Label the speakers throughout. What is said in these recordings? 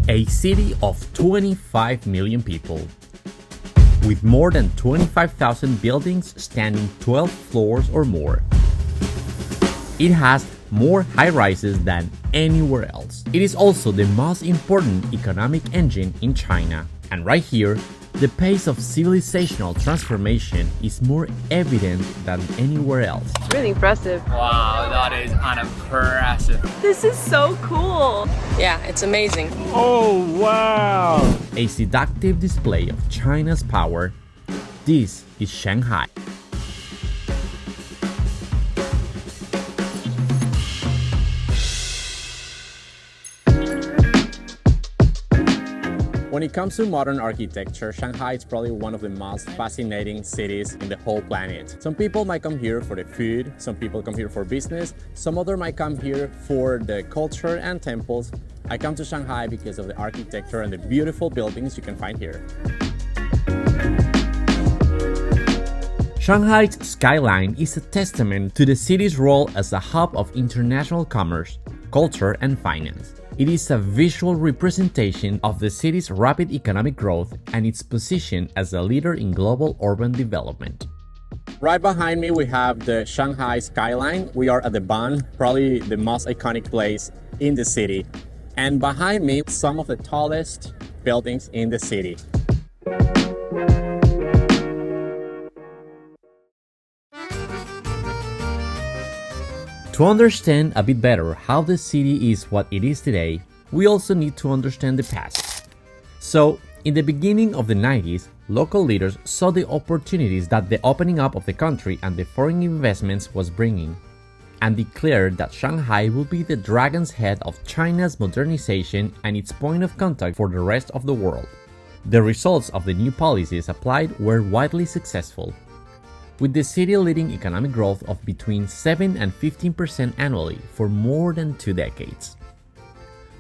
Speaker 1: A city of 25 million people, with more than 25,000 buildings standing 12 floors or more. It has more high-rises than anywhere else. It is also the most important economic engine in China. And right here, the pace of civilizational transformation is more evident than anywhere else.
Speaker 2: It's really impressive.
Speaker 3: Wow, that is unimpressive.
Speaker 2: This is so cool.
Speaker 4: Yeah, it's amazing.
Speaker 5: Oh, wow!
Speaker 1: A seductive display of China's power. This is Shanghai. When it comes to modern architecture, Shanghai is probably one of the most fascinating cities in the whole planet. Some people might come here for the food, some people come here for business, some other might come here for the culture and temples. I come to Shanghai because of the architecture and the beautiful buildings you can find here. Shanghai's skyline is a testament to the city's role as a hub of international commerce, culture, and finance. It is a visual representation of the city's rapid economic growth and its position as a leader in global urban development. Right behind me, we have the Shanghai skyline. We are at the Ban, probably the most iconic place in the city. And behind me, some of the tallest buildings in the city. To understand a bit better how the city is what it is today, we also need to understand the past. So, in the beginning of the 90s, local leaders saw the opportunities that the opening up of the country and the foreign investments was bringing, and declared that Shanghai will be the dragon's head of China's modernization and its point of contact for the rest of the world. The results of the new policies applied were widely successful, with the city leading economic growth of between 7 and 15% annually for more than 2 decades.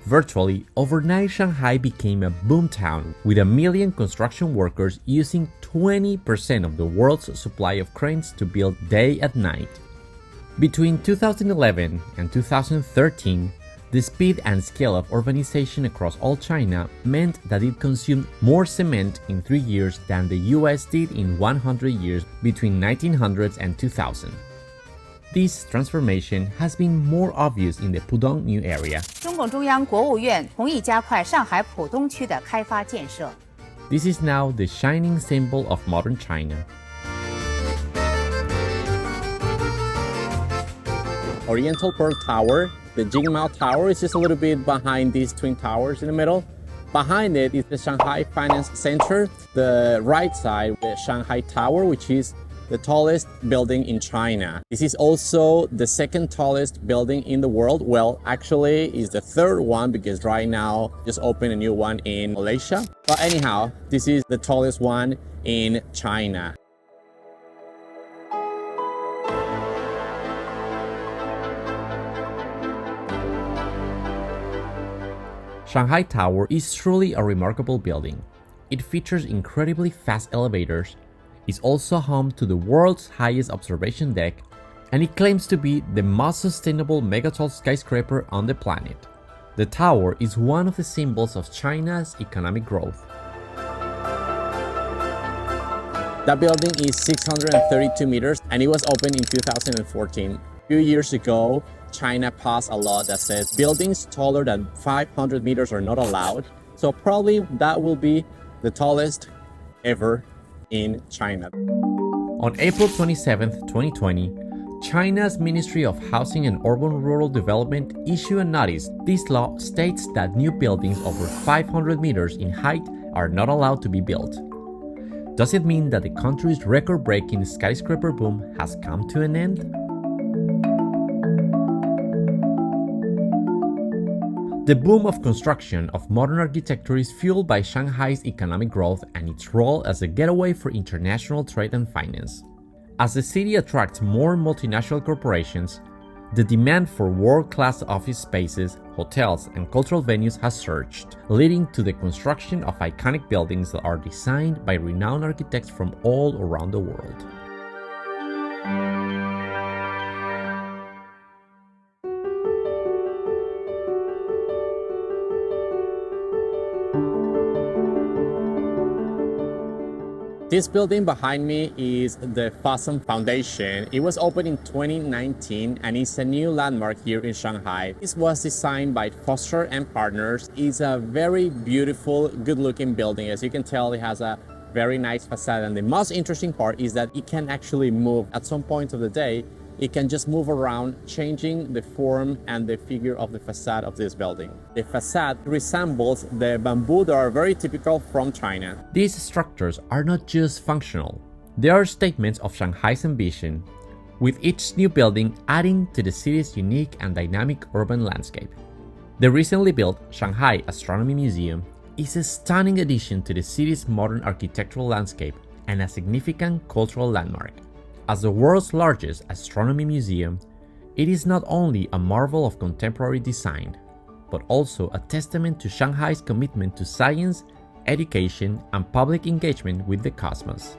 Speaker 1: Virtually, overnight Shanghai became a boomtown with 1 million construction workers using 20% of the world's supply of cranes to build day and night. Between 2011 and 2013, the speed and scale of urbanization across all China meant that it consumed more cement in 3 years than the US did in 100 years between 1900 and 2000. This transformation has been more obvious in the Pudong New Area.
Speaker 6: 中共中央国务院同意加快上海浦东区的开发建设。
Speaker 1: This is now the shining symbol of modern China. Oriental Pearl Tower. The Jingmao Tower is just a little bit behind these twin towers in the middle. Behind it is the Shanghai Finance Center. The right side, the Shanghai Tower, which is the tallest building in China. This is also the second tallest building in the world. Well, actually, is the third one because right now just opened a new one in Malaysia. But anyhow, this is the tallest one in China. Shanghai Tower is truly a remarkable building. It features incredibly fast elevators, is also home to the world's highest observation deck, and it claims to be the most sustainable megatall skyscraper on the planet. The tower is one of the symbols of China's economic growth. That building is 632 meters and it was opened in 2014. A few years ago, China passed a law that says buildings taller than 500 meters are not allowed. So probably that will be the tallest ever in China. On April 27, 2020, China's Ministry of Housing and Urban-Rural Development issued a notice. This law states that new buildings over 500 meters in height are not allowed to be built. Does it mean that the country's record-breaking skyscraper boom has come to an end? The boom of construction of modern architecture is fueled by Shanghai's economic growth and its role as a gateway for international trade and finance. As the city attracts more multinational corporations, the demand for world-class office spaces, hotels, and cultural venues has surged, leading to the construction of iconic buildings that are designed by renowned architects from all around the world.
Speaker 4: This building behind me is the Fosun Foundation. It was opened in 2019 and it's a new landmark here in Shanghai. This was designed by Foster and Partners. It's a very beautiful, good-looking building. As you can tell, it has a very nice facade, and the most interesting part is that it can actually move. At some point of the day, it can just move around, changing the form and the figure of the facade of this building. The facade resembles the bamboo that are very typical from China.
Speaker 1: These structures are not just functional, they are statements of Shanghai's ambition, with each new building adding to the city's unique and dynamic urban landscape. The recently built Shanghai Astronomy Museum is a stunning addition to the city's modern architectural landscape and a significant cultural landmark. As the world's largest astronomy museum, it is not only a marvel of contemporary design, but also a testament to Shanghai's commitment to science, education, and public engagement with the cosmos.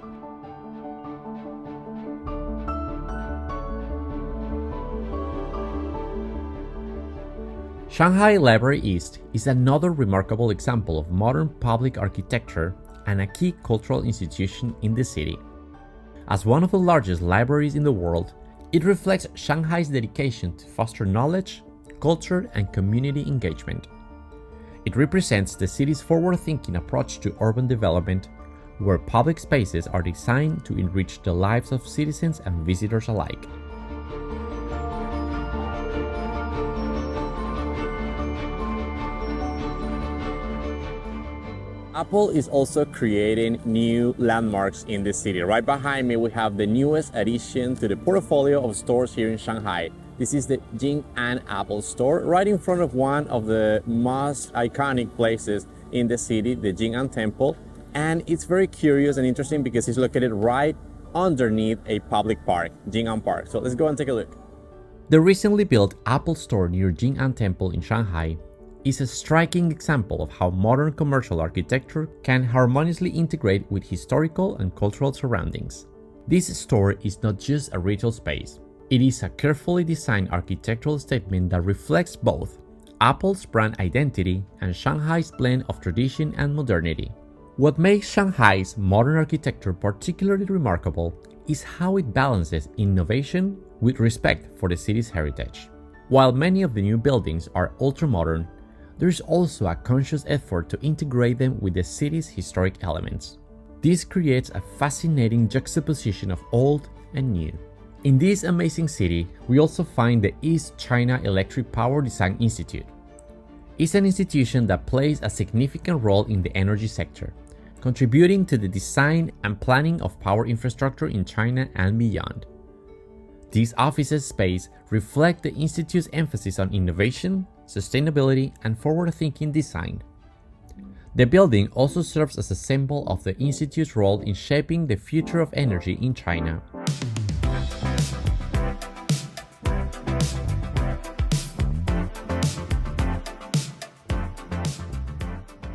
Speaker 1: Shanghai Library East is another remarkable example of modern public architecture and a key cultural institution in the city. As one of the largest libraries in the world, it reflects Shanghai's dedication to foster knowledge, culture, and community engagement. It represents the city's forward-thinking approach to urban development, where public spaces are designed to enrich the lives of citizens and visitors alike.
Speaker 4: Apple is also creating new landmarks in the city. Right behind me, we have the newest addition to the portfolio of stores here in Shanghai. This is the Jing'an Apple Store, right in front of one of the most iconic places in the city, the Jing'an Temple. And it's very curious and interesting because it's located right underneath a public park, Jing'an Park. So let's go and take a look.
Speaker 1: The recently built Apple Store near Jing'an Temple in Shanghai is a striking example of how modern commercial architecture can harmoniously integrate with historical and cultural surroundings. This store is not just a retail space, it is a carefully designed architectural statement that reflects both Apple's brand identity and Shanghai's blend of tradition and modernity. What makes Shanghai's modern architecture particularly remarkable is how it balances innovation with respect for the city's heritage. While many of the new buildings are ultra-modern, there is also a conscious effort to integrate them with the city's historic elements. This creates a fascinating juxtaposition of old and new. In this amazing city, we also find the East China Electric Power Design Institute. It's an institution that plays a significant role in the energy sector, contributing to the design and planning of power infrastructure in China and beyond. These offices space reflect the institute's emphasis on innovation, sustainability, and forward-thinking design. The building also serves as a symbol of the institute's role in shaping the future of energy in China.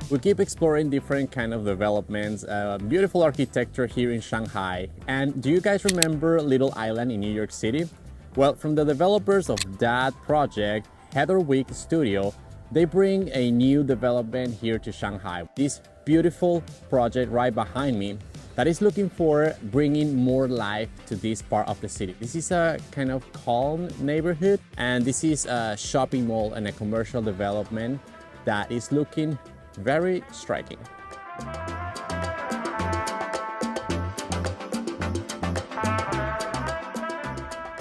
Speaker 4: We keep exploring different kind of developments, beautiful architecture here in Shanghai. And do you guys remember Little Island in New York City? Well, from the developers of that project, Heatherwick Studio, they bring a new development here to Shanghai. This beautiful project right behind me that is looking for bringing more life to this part of the city. This is a kind of calm neighborhood, and this is a shopping mall and a commercial development that is looking very striking.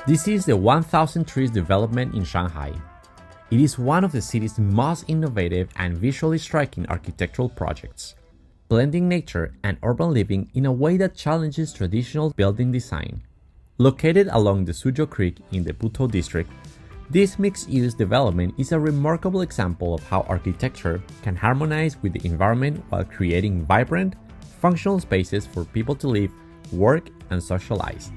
Speaker 1: This is the 1000 Trees development in Shanghai. It is one of the city's most innovative and visually striking architectural projects, blending nature and urban living in a way that challenges traditional building design. Located along the Suzhou Creek in the Putuo district, this mixed-use development is a remarkable example of how architecture can harmonize with the environment while creating vibrant, functional spaces for people to live, work, and socialize.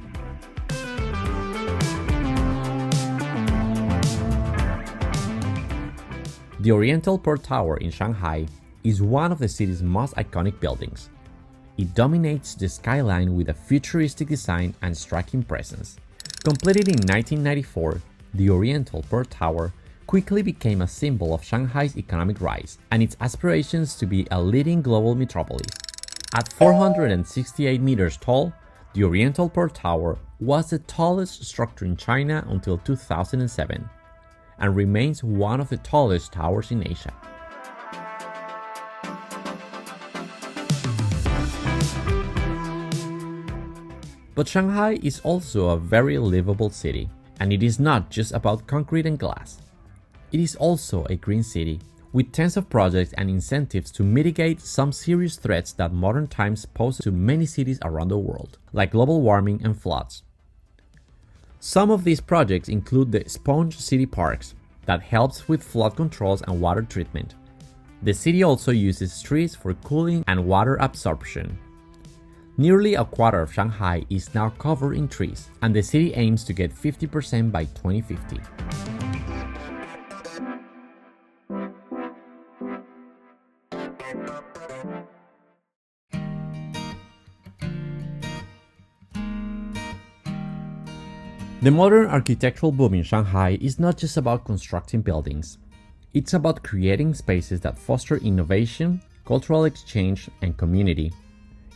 Speaker 1: The Oriental Pearl Tower in Shanghai is one of the city's most iconic buildings. It dominates the skyline with a futuristic design and striking presence. Completed in 1994, the Oriental Pearl Tower quickly became a symbol of Shanghai's economic rise and its aspirations to be a leading global metropolis. At 468 meters tall, the Oriental Pearl Tower was the tallest structure in China until 2007 and remains one of the tallest towers in Asia. But Shanghai is also a very livable city, and it is not just about concrete and glass. It is also a green city, with tens of projects and incentives to mitigate some serious threats that modern times pose to many cities around the world, like global warming and floods. Some of these projects include the Sponge City Parks, that helps with flood controls and water treatment. The city also uses trees for cooling and water absorption. Nearly a quarter of Shanghai is now covered in trees, and the city aims to get 50% by 2050. The modern architectural boom in Shanghai is not just about constructing buildings. It's about creating spaces that foster innovation, cultural exchange, and community.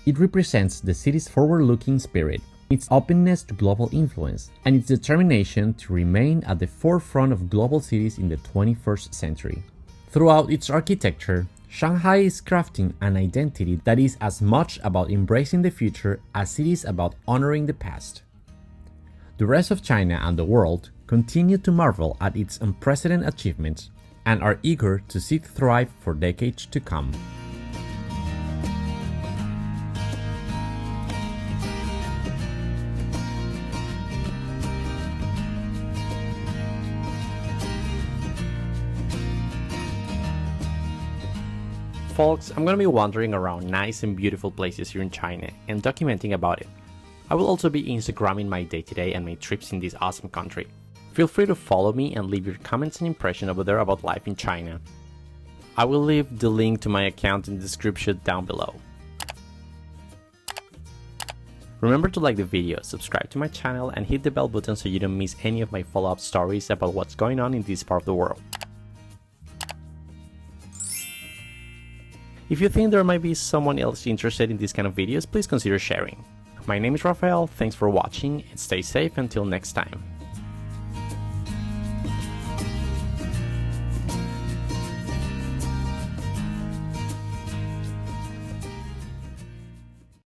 Speaker 1: It represents the city's forward-looking spirit, its openness to global influence, and its determination to remain at the forefront of global cities in the 21st century. Throughout its architecture, Shanghai is crafting an identity that is as much about embracing the future as it is about honoring the past. The rest of China and the world continue to marvel at its unprecedented achievements and are eager to see it thrive for decades to come. Folks, I'm gonna be wandering around nice and beautiful places here in China and documenting about it. I will also be Instagramming my day-to-day and my trips in this awesome country. Feel free to follow me and leave your comments and impressions over there about life in China. I will leave the link to my account in the description down below. Remember to like the video, subscribe to my channel, and hit the bell button so you don't miss any of my follow-up stories about what's going on in this part of the world. If you think there might be someone else interested in these kind of videos, please consider sharing. My name is Rafael, thanks for watching, and stay safe until next time.